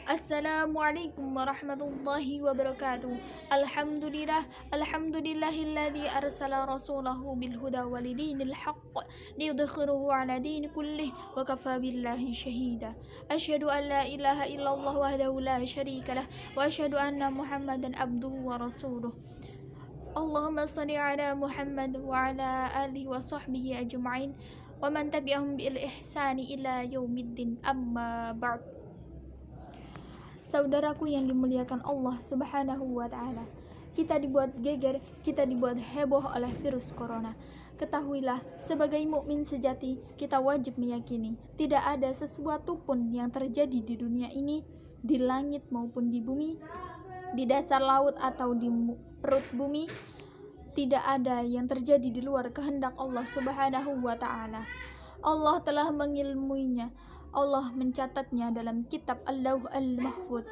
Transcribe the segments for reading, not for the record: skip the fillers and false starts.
Assalamualaikum warahmatullahi wabarakatuh. Alhamdulillahilladzi arsala rasulahu bil huda walidinil haqq liyudkhirahu ala dini kullih wa kafa billahi syahida. Asyhadu an la ilaha illallah wahdahu la syarikalah wa asyhadu anna Muhammadan abduhu wa rasuluh. Allahumma shalli ala Muhammad wa ala alihi wa sahbihi ajma'in wa man tabi'ahum bil ihsani ila yaumiddin, amma ba'd. Saudaraku yang dimuliakan Allah Subhanahu wa Ta'ala, kita dibuat geger, kita dibuat heboh oleh virus corona. Ketahuilah, sebagai mukmin sejati, kita wajib meyakini tidak ada sesuatu pun yang terjadi di dunia ini, di langit maupun di bumi, di dasar laut atau di perut bumi, tidak ada yang terjadi di luar kehendak Allah Subhanahu wa Ta'ala. Allah telah mengilmuinya, Allah mencatatnya dalam kitab Al-Lauh Al-Mahfuz,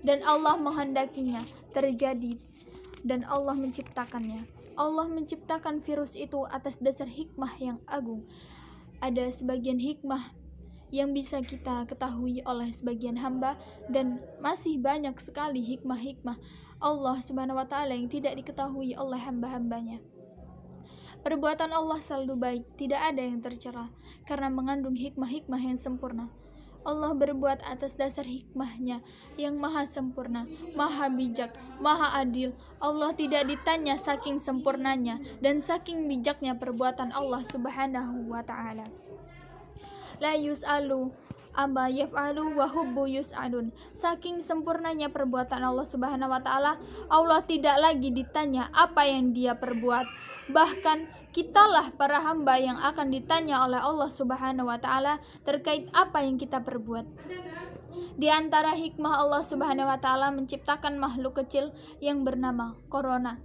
dan Allah menghendakinya terjadi, dan Allah menciptakannya. Allah menciptakan virus itu atas dasar hikmah yang agung. Ada sebagian hikmah yang bisa kita ketahui oleh sebagian hamba, dan masih banyak sekali hikmah-hikmah Allah Subhanahu wa Ta'ala yang tidak diketahui oleh hamba-hambanya. Perbuatan Allah selalu baik, tidak ada yang tercela, karena mengandung hikmah-hikmah yang sempurna. Allah berbuat atas dasar hikmahnya yang maha sempurna, maha bijak, maha adil. Allah tidak ditanya saking sempurnanya dan saking bijaknya perbuatan Allah Subhanahu wa Ta'ala. La yus'alu amma yaf'alu wa hubbu yus'alun. Saking sempurnanya perbuatan Allah Subhanahu wa Ta'ala, Allah tidak lagi ditanya apa yang dia perbuat. Bahkan kitalah para hamba yang akan ditanya oleh Allah Subhanahu wa Ta'ala terkait apa yang kita perbuat. Di antara hikmah Allah Subhanahu wa Ta'ala menciptakan makhluk kecil yang bernama corona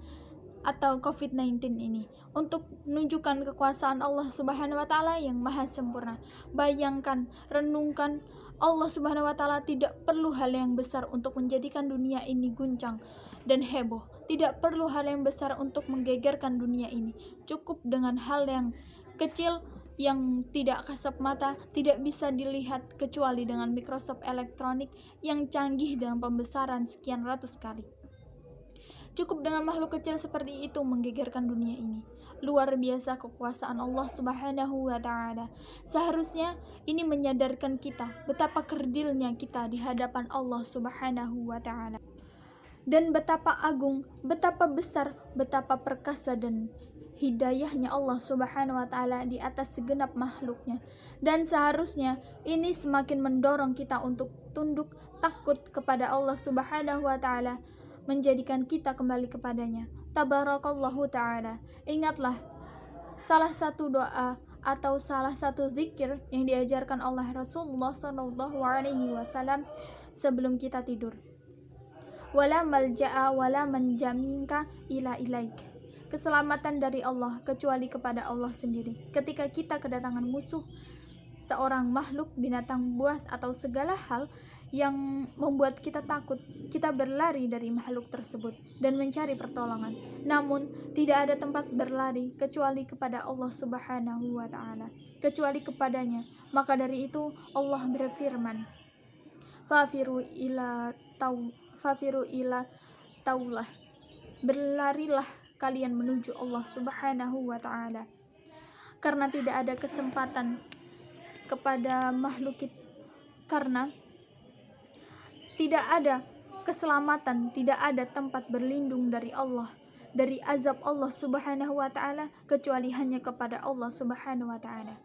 atau COVID-19 ini untuk menunjukkan kekuasaan Allah Subhanahu wa Ta'ala yang maha sempurna. Bayangkan, renungkan, Allah Subhanahu wa Ta'ala tidak perlu hal yang besar untuk menjadikan dunia ini guncang dan heboh. Tidak perlu hal yang besar untuk menggegerkan dunia ini. Cukup dengan hal yang kecil yang tidak kasat mata, tidak bisa dilihat kecuali dengan mikroskop elektronik yang canggih dengan pembesaran sekian ratus kali. Cukup dengan makhluk kecil seperti itu menggegerkan dunia ini. Luar biasa kekuasaan Allah Subhanahu wa Ta'ala. Seharusnya ini menyadarkan kita betapa kerdilnya kita di hadapan Allah Subhanahu wa Ta'ala, dan betapa agung, betapa besar, betapa perkasa dan hidayahnya Allah Subhanahu wa Ta'ala di atas segenap makhluknya. Dan seharusnya ini semakin mendorong kita untuk tunduk takut kepada Allah Subhanahu wa Ta'ala, menjadikan kita kembali kepadanya. Tabarakallahu ta'ala. Ingatlah, salah satu doa atau salah satu zikir yang diajarkan oleh Rasulullah SAW sebelum kita tidur. Wala malja'a wala manjaminka ila ilaik. Keselamatan dari Allah kecuali kepada Allah sendiri. Ketika kita kedatangan musuh, seorang makhluk, binatang buas, atau segala hal yang membuat kita takut, kita berlari dari makhluk tersebut dan mencari pertolongan. Namun tidak ada tempat berlari kecuali kepada Allah Subhanahu wa Ta'ala, kecuali kepadanya. Maka dari itu Allah berfirman, fafiru ila taulah, berlarilah kalian menuju Allah Subhanahu wa Ta'ala, karena tidak ada kesempatan kepada makhluk itu, karena tidak ada keselamatan, tidak ada tempat berlindung dari Allah, dari azab Allah Subhanahu wa Ta'ala, kecuali hanya kepada Allah Subhanahu wa Ta'ala.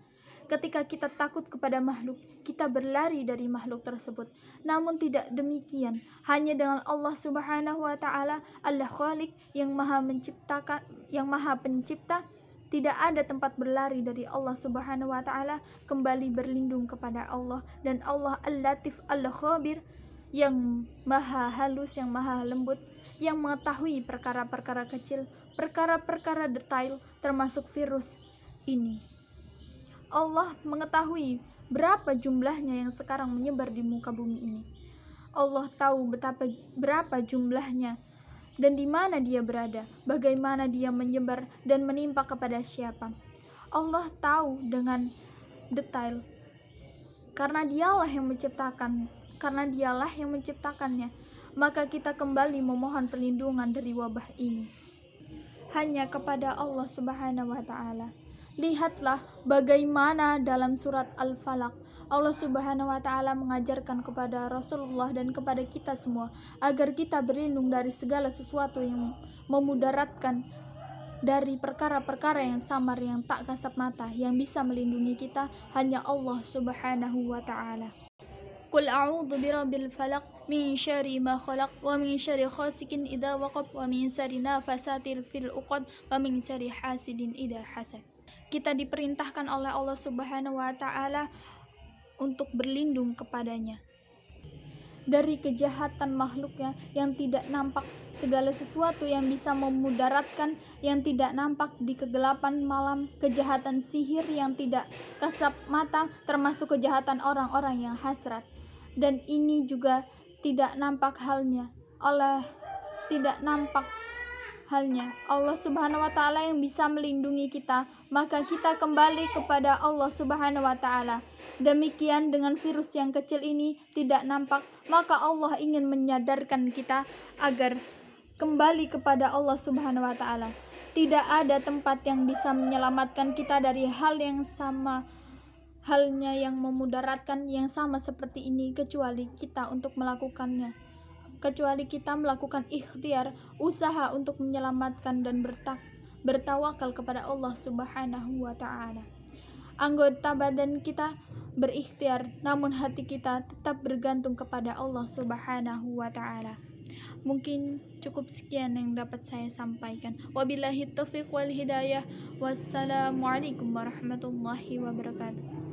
Ketika kita takut kepada makhluk, kita berlari dari makhluk tersebut. Namun tidak demikian, hanya dengan Allah Subhanahu wa Ta'ala, Al-Khaliq yang maha menciptakan, yang maha pencipta, tidak ada tempat berlari dari Allah Subhanahu wa Ta'ala, kembali berlindung kepada Allah. Dan Allah Al-Latif Al-Khabir, yang maha halus, yang maha lembut, yang mengetahui perkara-perkara kecil, perkara-perkara detail, termasuk virus ini. Allah mengetahui berapa jumlahnya yang sekarang menyebar di muka bumi ini. Allah tahu berapa jumlahnya dan di mana dia berada, bagaimana dia menyebar dan menimpa kepada siapa. Allah tahu dengan detail, karena dialah yang menciptakan karena dialah yang menciptakannya. Maka kita kembali memohon perlindungan dari wabah ini hanya kepada Allah Subhanahu wa Ta'ala. Lihatlah bagaimana dalam surat Al-Falaq Allah Subhanahu wa Ta'ala mengajarkan kepada Rasulullah dan kepada kita semua agar kita berlindung dari segala sesuatu yang memudaratkan, dari perkara-perkara yang samar yang tak kasat mata. Yang bisa melindungi kita hanya Allah Subhanahu wa Ta'ala. Qul a'udzu birabbil falaq min syarri ma khalaq wa min syarri ghasikin idza waqab wa min syarri nafasatil fil 'uqad wa min syarri hasidin idza hasad. Kita diperintahkan oleh Allah Subhanahu wa Ta'ala untuk berlindung kepadanya dari kejahatan makhluknya yang tidak nampak, segala sesuatu yang bisa memudaratkan yang tidak nampak di kegelapan malam, kejahatan sihir yang tidak kasat mata, termasuk kejahatan orang-orang yang hasrat. Dan ini juga tidak nampak halnya Allah Subhanahu wa Ta'ala yang bisa melindungi kita. Maka kita kembali kepada Allah Subhanahu wa Ta'ala. Demikian dengan virus yang kecil ini tidak nampak, maka Allah ingin menyadarkan kita agar kembali kepada Allah Subhanahu wa Ta'ala. Tidak ada tempat yang bisa menyelamatkan kita dari hal yang sama halnya yang memudaratkan yang sama seperti ini, kecuali kita untuk melakukannya, kecuali kita melakukan ikhtiar, usaha untuk menyelamatkan dan bertawakal kepada Allah Subhanahu wa Ta'ala. Anggota badan kita berikhtiar, namun hati kita tetap bergantung kepada Allah Subhanahu wa Ta'ala. Mungkin cukup sekian yang dapat saya sampaikan. Wabillahi taufiq wal hidayah. Wassalamualaikum warahmatullahi wabarakatuh.